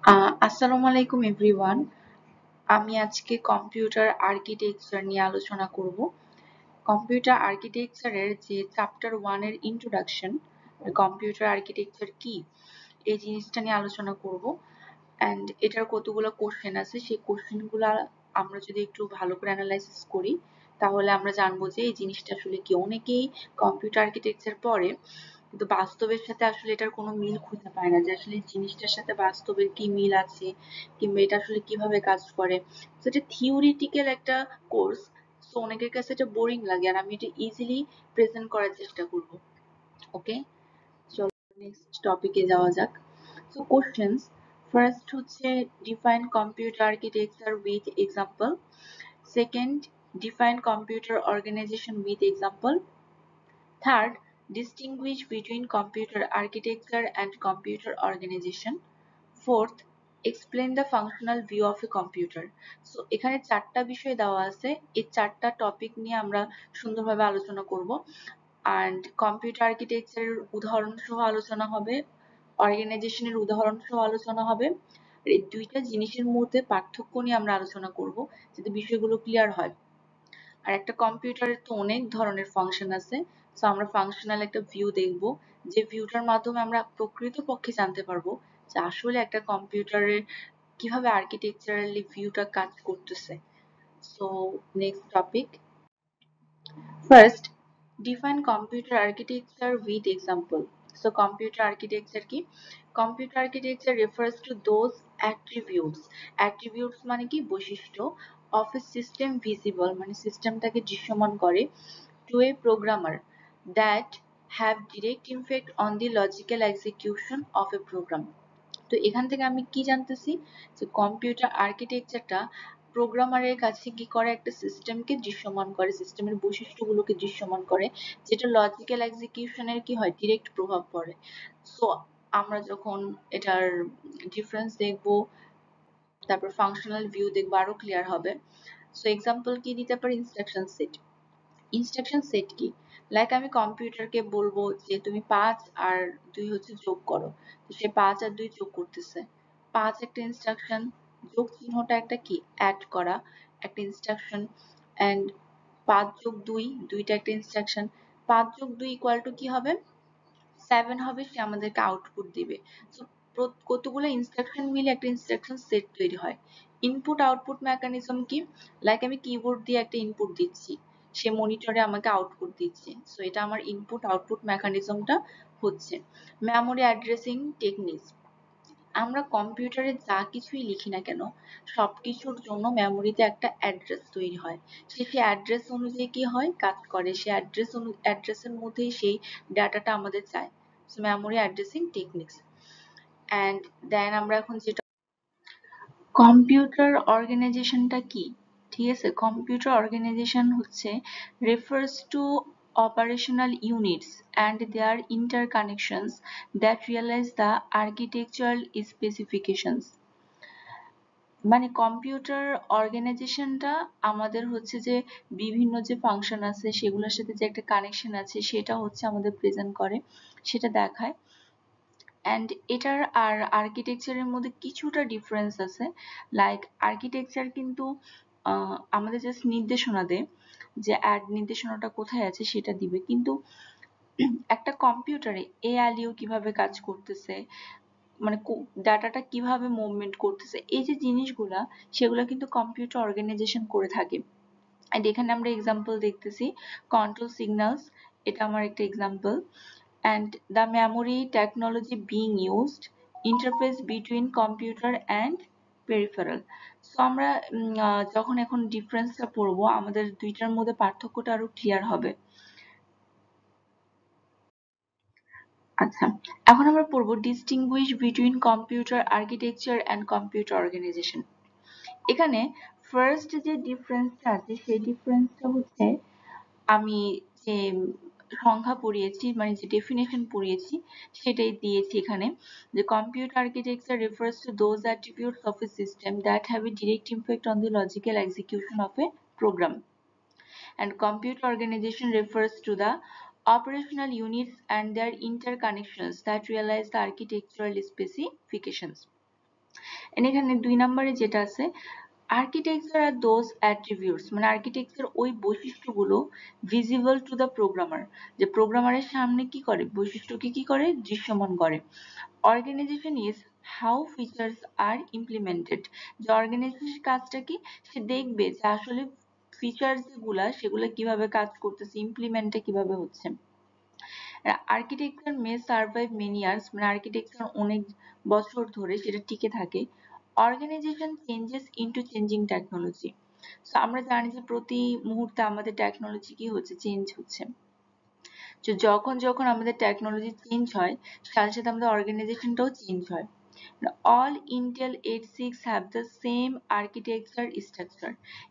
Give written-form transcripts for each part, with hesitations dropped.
আসসালামু আলাইকুম এভরিওয়ান। আমি আজকে কম্পিউটার আর্কিটেকচার নিয়ে আলোচনা করব। কম্পিউটার আর্কিটেকচারের যে চ্যাপ্টার 1 এর ইন্ট্রোডাকশন, কম্পিউটার আর্কিটেকচার কি, এই জিনিসটা নিয়ে আলোচনা করব। অ্যান্ড এটার কতগুলো কোশ্চেন আছে, সেই কোশ্চেনগুলো আমরা যদি একটু ভালো করে অ্যানালাইসিস করি তাহলে আমরা জানবো যে এই জিনিসটা আসলে কি। অনেকেই কম্পিউটার আর্কিটেকচার পড়ে কিন্তু বাস্তবের সাথে আসলে এটার কোনো মিল খুঁজে পায় না, যে আসলে এই জিনিসটার সাথে বাস্তবের কি মিল আছে কিংবা এটা আসলে কিভাবে কাজ করে। তো এটা থিওরিটিক্যাল একটা কোর্স, সো অনেকের কাছে এটা বোরিং লাগে, আর আমি এটা ইজিলি প্রেজেন্ট করার চেষ্টা করব। ওকে, চলো নেক্সট টপিকে যাওয়া যাক। সো কোশ্চেনস ফার্স্ট হচ্ছে define computer architecture with example. Second, define computer organisation with example. Third, distinguish between computer architecture and computer organization. Fourth, explain the functional view of a computer. So এখানে চারটা বিষয় দেওয়া আছে, এই চারটা topic নিয়ে আমরা সুন্দরভাবে আলোচনা করব। and কম্পিউটার আর্কিটেকচারের উদাহরণ সহ আলোচনা হবে, অর্গানাইজেশনের উদাহরণ সহ আলোচনা হবে। এই দুইটা জিনিসের মধ্যে পার্থক্য নিয়ে আমরা আলোচনা করব যাতে বিষয়গুলো ক্লিয়ার হয়। আর একটা কম্পিউটারের তো অনেক ধরনের ফাংশন আছে, সো আমরা ফাংশনাল একটা ভিউ দেখব, যে ভিউটার মাধ্যমে আমরা প্রকৃতপক্ষে জানতে পারবো যে আসলে একটা কম্পিউটারের কিভাবে আর্কিটেকচারালি ভিউটা কাজ করতেছে। So next topic, first define computer architecture with example. So computer architecture কি? Computer architecture refers to those attributes, attributes মানে কি বৈশিষ্ট্য, অফ এ সিস্টেম ভিজিবল মানে সিস্টেমটাকে দৃশ্যমান করে, to a programmer that have direct impact on the logical execution of a program. তো এখান থেকে আমি কি জানতেছি যে কম্পিউটার আর্কিটেকচারটা প্রোগ্রামারের কাছে কি করে, একটা সিস্টেমকে দৃশ্যমান করে, সিস্টেমের বৈশিষ্ট্যগুলোকে দৃশ্যমান করে, যেটা লজিক্যাল এক্সিকিউশনের কি হয় ডিরেক্ট প্রভাব পড়ে। সো আমরা যখন এটার ডিফারেন্স দেখব, তারপর ফাংশনাল ভিউ দেখবো, আরো ক্লিয়ার হবে। সো এক্সাম্পল কি দিতে পারি, ইনস্ট্রাকশন সেট। ইনস্ট্রাকশন সেট কি? লাইক আমি কম্পিউটারকে বলবো যে তুমি 5 আর 2 হচ্ছে যোগ করো, তো সে 5 আর 2 যোগ করতেছে। 5 একটা ইনস্ট্রাকশন, যোগ চিহ্নটা একটা কি, অ্যাড করা একটা ইনস্ট্রাকশন, এন্ড 5 যোগ 2 দুইটা একটা ইনস্ট্রাকশন। 5 যোগ 2 ইকুয়াল টু কি হবে, 7 হবে, সে আমাদেরকে আউটপুট দিবে। সো কতগুলো ইনস্ট্রাকশন মিলে একটা ইনস্ট্রাকশন সেট তৈরি হয়। ইনপুট আউটপুট মেকানিজম কি? লাইক আমি কিবোর্ড দিয়ে একটা ইনপুট দিচ্ছি, সে মনিটরে আমাকে আউটপুট দিচ্ছে, সো এটা আমার ইনপুট আউটপুট মেকানিজমটা হচ্ছে। মেমোরি অ্যাড্রেসিং টেকনিক, আমরা কম্পিউটারে যা কিছুই লিখি না কেন সবকিছুর জন্য মেমোরিতে একটা অ্যাড্রেস তৈরি হয়, সেই অ্যাড্রেস অনুযায়ী কি হয় কাজ করে, সেই অ্যাড্রেসের মধ্যেই সেই ডাটাটা আমাদের চায়। So memory addressing techniques. And then আমরা এখন যেটা, কম্পিউটার অর্গানাইজেশনটা কি? ঠিক আছে, কম্পিউটার অর্গানাইজেশন হচ্ছে refers to operational units and their interconnections that realize the architectural specifications. মানে কম্পিউটার অর্গানাইজেশনটা আমাদের হচ্ছে যে বিভিন্ন যে ফাংশন আছে সেগুলোর সাথে যে একটা কানেকশন আছে সেটা হচ্ছে আমাদের প্রেজেন্ট করে, সেটা দেখায়। অ্যান্ড এটার আর আর্কিটেকচারের মধ্যে কিছুটা ডিফারেন্স আছে। লাইক আর্কিটেকচার কিন্তু আমাদের জাস্ট নির্দেশনা দেয়, যে অ্যাড নির্দেশনাটা কোথায় আছে সেটা দিবে, কিন্তু একটা কম্পিউটারে এআইইউ কিভাবে কাজ করতেছে, মানে ডাটাটা কিভাবে মুভমেন্ট করতেছে, এই যে জিনিসগুলা সেগুলো কিন্তু কম্পিউটার অর্গানাইজেশন করে থাকে। এন্ড এখানে আমরা এক্সাম্পল দেখতেছি কন্ট্রোল সিগন্যালস, এটা আমার একটা example. and the memory technology being used, interface between computer and peripheral. So আমরা যখন এখন ডিফারেন্সটা পড়বো আমাদের দুইটার মধ্যে পার্থক্যটা আরো ক্লিয়ার হবে। আচ্ছা, এখন আমরা পড়বো distinguish between computer architecture and computer organization. এখানে ফার্স্ট যে ডিফারেন্সটা আছে সেই ডিফারেন্সটা হচ্ছে, আমি যে সংজ্ঞা পড়িয়েছি মানে যে ডেফিনেশন পড়িয়েছি সেটাই দিয়েছি এখানে, যে computer architecture refers to those attributes of a system that have a direct impact on the logical execution of a program, and computer organization refers to the operational units and their interconnections that realize the architectural specifications. এখানে 2 নম্বরে যেটা আছে, architecture R those attributes, মানে architecture ওই বৈশিষ্ট্যগুলো visible to the programmer, যে প্রোগ্রামারের সামনে কি করে, বৈশিষ্ট্যকে কি করে, দৃশ্যমান করে। Organisation is how features are implemented, যে অর্গানাইজেশন কাজটা কি, সে দেখবে যে আসলে ফিচার্স যেগুলা সেগুলো কিভাবে কাজ করতেছে, ইমপ্লিমেন্টটা কিভাবে হচ্ছে। Architecture may survive many years, মানে আর্কিটেকচার অনেক বছর ধরে সেটা টিকে থাকে। Organisation changes into changing technology, so আমরা জানি যে প্রতি মুহূর্তে আমাদের টেকনোলজি কি হচ্ছে, চেঞ্জ হচ্ছে। তো যখন যখন আমাদের টেকনোলজি চেঞ্জ হয়, সাথে সাথে আমাদের অর্গানাইজেশনটাও চেঞ্জ হয়। All Intel 8.6 have the same architecture structure,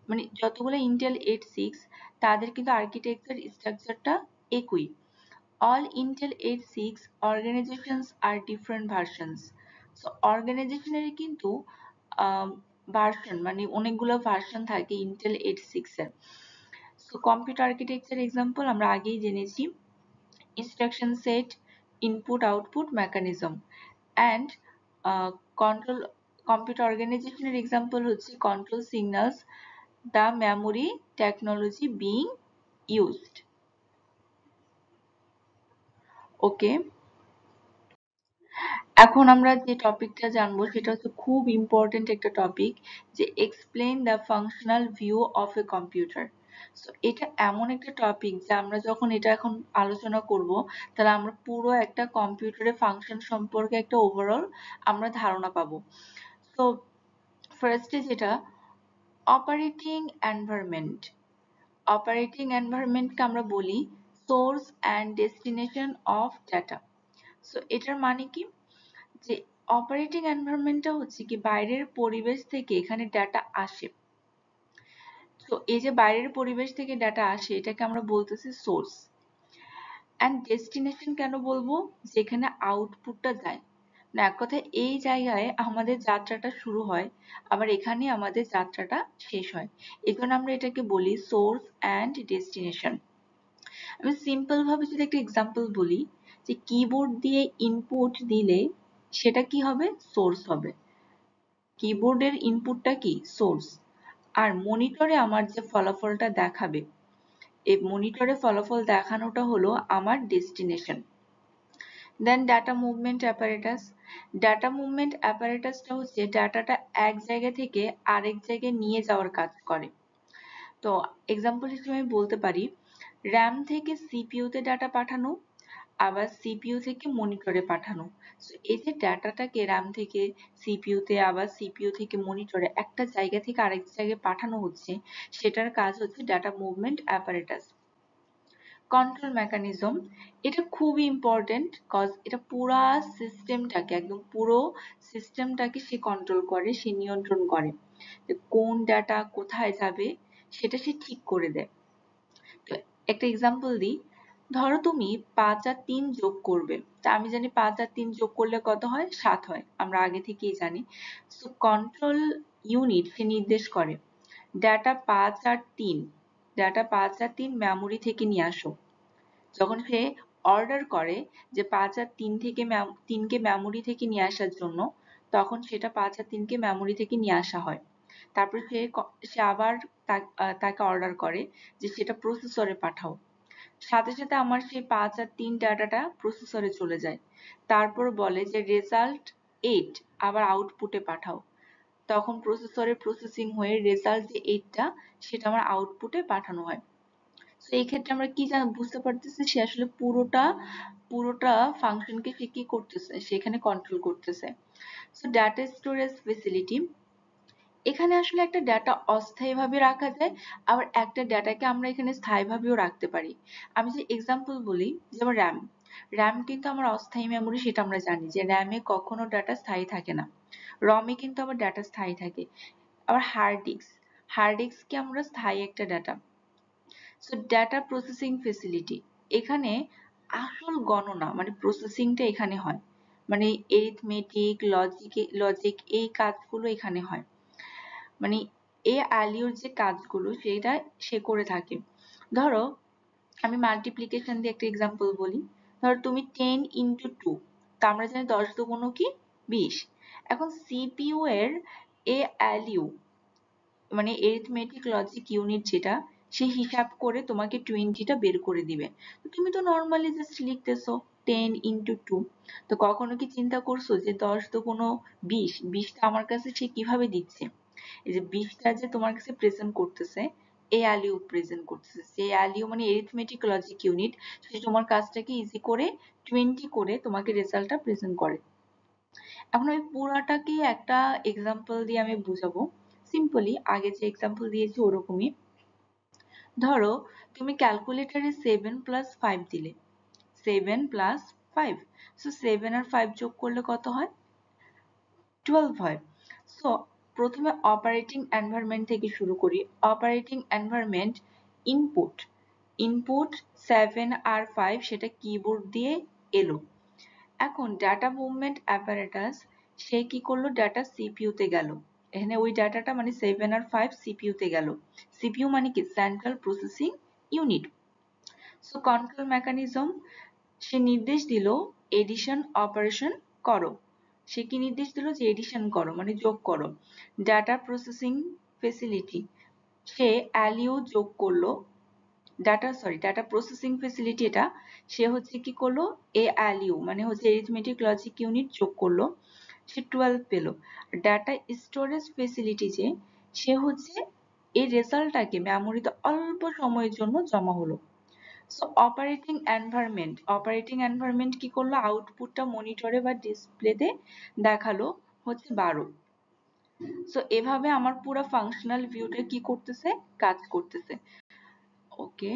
মানে যতগুলো ইন্টেল 8.6 তাদের কিন্তু আর্কিটেকচার স্ট্রাকচারটা একই। All Intel 8.6 organizations are different versions. So organization এর কিন্তু ভার্সন, মানে অনেকগুলো ভার্সন থাকে Intel 8.6 এর। So computer architecture example আমরা আগেই জেনেছি, instruction set, input output mechanism, and control computer organization এর example হচ্ছে control signals, the memory technology being used. Okay, এখন আমরা যে টপিকটা জানবো সেটা হচ্ছে খুব ইম্পর্টেন্ট একটা টপিক, যে explain the functional view of a computer. So এটা এমন একটা টপিক যে আমরা যখন এটা এখন আলোচনা করব, তাহলে আমরা পুরো একটা কম্পিউটারের ফাংশন সম্পর্কে একটা ওভারঅল আমরা ধারণা পাবো। সো ফার্স্টে যেটা, অপারেটিং এনভায়রনমেন্ট। অপারেটিং এনভায়রনমেন্টকে আমরা বলি source and destination of data. So এটার মানে কি, যে অপারেটিং এনভায়রনমেন্টটা হচ্ছে কি বাইরের পরিবেশ থেকে এখানে ডাটা আসে। তো এই যে বাইরের পরিবেশ থেকে ডাটা আসে এটাকে আমরা বলতেছি সোর্স। অ্যান্ড ডেস্টিনেশন কেন বলবো, যেখানে আউটপুটটা যায়, না এক কথায় এই জায়গায় আমাদের যাত্রাটা শুরু হয়, আবার এখানে আমাদের যাত্রাটা শেষ হয়, এই জন্য আমরা এটাকে বলি সোর্স অ্যান্ড ডেস্টিনেশন। আমি সিম্পল ভাবে যদি একটা এক্সাম্পল বলি, যে কিবোর্ড দিয়ে ইনপুট দিলে সেটা কি হবে, সোর্স হবে। কিবোর্ডের ইনপুটটা কি, সোর্স। আর মনিটরে আমার যে ফলাফলটা দেখাবে, এই মনিটরে ফলাফল দেখানোটা হলো আমার destination. Then data movement apparatus. Data movement অ্যাপারেটাসটা হচ্ছে ডাটাটা এক জায়গা থেকে আরেক জায়গায় নিয়ে যাওয়ার কাজ করে। তো এক্সাম্পল হিসেবে আমি বলতে পারি, র্যাম থেকে সিপিইউতে ডাটা পাঠানো, আবার সিপিইউ থেকে মনিটরে পাঠানো। এই যে ডাটাটাকে র্যাম থেকে সিপিইউতে আবার সিপিইউ থেকে মনিটরে একটা জায়গা থেকে আরেক জায়গায় পাঠানো হচ্ছে, সেটার কাজ হচ্ছে data movement apparatus. Control mechanism, এটা খুবই ইম্পর্টেন্ট, কজ এটা পুরা সিস্টেমটাকে, একদম পুরো সিস্টেমটাকে সে কন্ট্রোল করে, সে নিয়ন্ত্রণ করে, যে কোন ডাটা কোথায় যাবে সেটা সে ঠিক করে দেয়। তো একটা এক্সাম্পল দিই, ধরো তুমি 5 আর 3 যোগ করবে, তা আমি জানি 5 আর 3 যোগ করলে কত হয়, 7 হয়, আমরা আগে থেকেই জানি। সো কন্ট্রোল ইউনিট সে নির্দেশ করে ডাটা 5 আর 3, ডাটা 5 আর 3 মেমোরি থেকে নিয়ে আসো। যখন সে অর্ডার করে যে 5 আর 3 থেকে 3 কে মেমোরি থেকে নিয়ে আসার জন্য, তখন সেটা 5 আর 3 কে মেমোরি থেকে নিয়ে আসা হয়। তারপর সে আবার তাকে অর্ডার করে যে সেটা প্রসেসরে পাঠাও। সাথে সাথে আমার সেই 5 আর 3 ডাটাটা প্রসেসরে চলে যায়। তারপর বলে যে রেজাল্ট 8 আবার আউটপুটে পাঠাও। তখন প্রসেসরে প্রসেসিং হয়ে রেজাল্ট যে 8 টা সেটা আমার আউটপুটে পাঠানো হয়। তো এই ক্ষেত্রে আমরা কি বুঝতে পারতেছি, সে আসলে পুরোটা ফাংশনকে সে কি করতেছে, সেখানে কন্ট্রোল করতেছে। সো ডাটা স্টোরেজ ফেসিলিটি, এখানে আসলে একটা ডাটা অস্থায়ীভাবে রাখা যায়, আবার একটা ডাটাকে আমরা এখানে স্থায়ীভাবেও রাখতে পারি। আমি যে এক্সাম্পল বলি, যেমন র্যাম। র্যাম কিন্তু আমার অস্থায়ী মেমোরি, সেটা আমরা জানি যে র্যামে কখনো ডাটা স্থায়ী থাকে না। রমে কিন্তু আবার ডাটা স্থায়ী থাকে। আবার হার্ড ডিস্ক কি আমরা স্থায়ী একটা data. So data processing facility, এখানে আসল গণনা মানে প্রসেসিংটা এখানে হয়, মানে এরিথমেটিক লজিক এই কাজগুলো এখানে হয়, মানে এ আলিওর যে কাজগুলো সেটা সে করে থাকে। ধরো আমি মাল্টিপ্লিকেশন দিয়ে একটা এক্সাম্পল বলি, ধরো তুমি 10 into 2, তা আমরা জানি 10 দুগুণ কি 20। এখন সিপিইউ এর ALU মানে এরিথমেটিক লজিক ইউনিট যেটা, সে হিসাব করে তোমাকে 20টা বের করে দিবে। তো তুমি তো নর্মালি জাস্ট লিখতেছো 10 into 2। তো কখনো কি চিন্তা করছো যে 10 দুগুণ 20, 20টা আমার কাছে সে কিভাবে দিচ্ছে? এই যে 20টা যে তোমার কাছে প্রেজেন্ট করতেছে, ALU প্রেজেন্ট করতেছে। সে ALU মানে এরিথমেটিক লজিক ইউনিট, সে তোমার কাজটাকে ইজি করে 20 করে তোমাকে রেজাল্টটা প্রেজেন্ট করে। এখন ওই পুরাটাকে একটা এক্সাম্পল দিয়ে আমি বুঝাবো। সিম্পলি আগে যে এক্সাম্পল দিয়েছি ওরকমই। ধরো তুমি ক্যালকুলেটরে 7 প্লাস 5 দিলে, 7 প্লাস 5, সো 7 আর 5 যোগ করলে কত হয়? 12 হয়। সো প্রথমে অপারেটিং এনভায়রনমেন্ট থেকে শুরু করি। অপারেটিং এনভায়রনমেন্ট ইনপুট, ইনপুট 7 আর 5 সেটা কিবোর্ড দিয়ে এলো। এখন ডাটা মুভমেন্ট অ্যাপারেটাস সে কি করলো? ডাটা সিপিইউ তে গেল। এখানে ওই ডাটাটা মানে 7 আর 5 সিপিইউ তে গেল। সিপিইউ মানে কি? Central processing unit. So control mechanism, সে নির্দেশ দিল এডিশন অপারেশন করো। সে কি নির্দেশ দিল? যে এডিশন করো মানে যোগ করো। ডাটা প্রসেসিং ফেসিলিটি, সে অ্যালিউ যোগ করলো। ডাটা প্রসেসিং ফেসিলিটি এটা, সে হচ্ছে কি করলো? ALU মানে হচ্ছে এরিথমেটিক লজিক ইউনিট যোগ করলো, সে 12 পেল। ডাটা স্টোরেজ ফেসিলিটি যে, সে হচ্ছে এই রেজাল্টটাকে মেমোরিতে অল্প সময়ের জন্য জমা হলো। সো অপারেটিং এনভায়রনমেন্ট কি করলো? আউটপুটটা মনিটরে বা ডিসপ্লেতে দেখালো হচ্ছে 12। সো এভাবে আমার পুরো ফাংশনাল ভিউটা কি করতেছে? কাজ করতেছে। ওকে,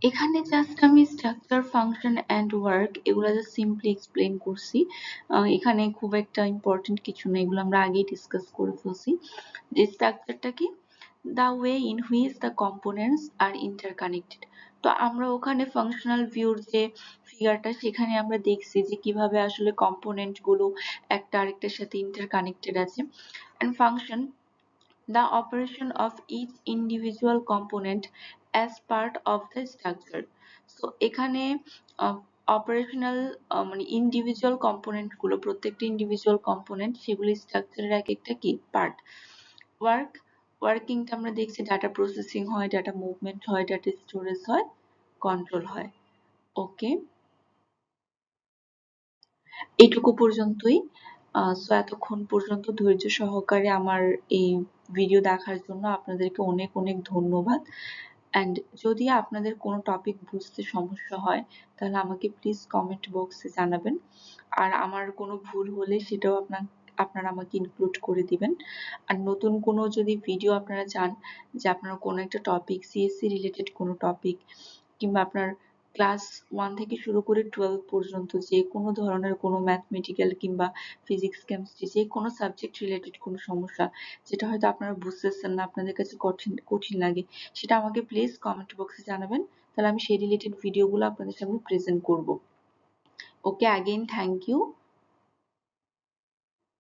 এখানে জাস্ট আমি স্ট্রাকচার, ফাংশন এন্ড ওয়ার্ক এগুলো জাস্ট সিম্পলি এক্সপ্লেন করছি। এখানে খুব একটা ইম্পর্টেন্ট কিছু না, এগুলো আমরা আগেই ডিসকাস করে ফেলছি। যে স্ট্রাকচারটা কি? the way in which the components are interconnected। তো আমরা ওখানে ফাংশনাল ভিউর যে ফিগারটা, সেখানে আমরা দেখছি যে কিভাবে আসলে কম্পোনেন্ট গুলো একটা আরেকটার সাথে ইন্টারকানেক্টেড আছে। and function, the operation of each individual component as part of the structure। so এখানে অপারেশনাল মানে ইন্ডিভিজুয়াল কম্পোনেন্ট গুলো, প্রত্যেকটা ইন্ডিভিজুয়াল কম্পোনেন্ট সেগুলি স্ট্রাকচারের এক একটা কি পার্ট। ওয়ার্কিংটা আমরা দেখছি, ডাটা প্রসেসিং হয়, ডাটা মুভমেন্ট হয়, ডাটা স্টোরেজ হয়, কন্ট্রোল হয়। ওকে, এইটুকু পর্যন্তই। সো এতক্ষণ পর্যন্ত ধৈর্য সহকারে আমার এই ভিডিও দেখার জন্য আপনাদেরকে অনেক অনেক ধন্যবাদ। অ্যান্ড যদি আপনাদের কোনো টপিক বুঝতে সমস্যা হয় তাহলে আমাকে প্লিজ কমেন্ট বক্সে জানাবেন। আর আমার কোনো ভুল হলে সেটাও আপনারা আমাকে ইনক্লুড করে দিবেন। আর নতুন কোনো যদি ভিডিও আপনারা চান, যে আপনারা কোনো একটা টপিক, সিএসসি রিলেটেড কোনো টপিক, কিংবা আপনার ক্লাস 1 থেকে শুরু করে 12 পর্যন্ত যে কোনো ধরনের কোনো ম্যাথমেটিক্যাল কিংবা ফিজিক্স, কেমিস্ট্রি যে কোনো সাবজেক্ট রিলেটেড কোনো সমস্যা যেটা হয়তো আপনারা বুঝতেছেন না, আপনাদের কাছে কঠিন লাগে, সেটা আমাকে প্লিজ কমেন্ট বক্সে জানাবেন। তাহলে আমি সেই রিলেটেড ভিডিওগুলো আপনাদের সামনে প্রেজেন্ট করব। ওকে, অ্যাগেইন থ্যাংক ইউ।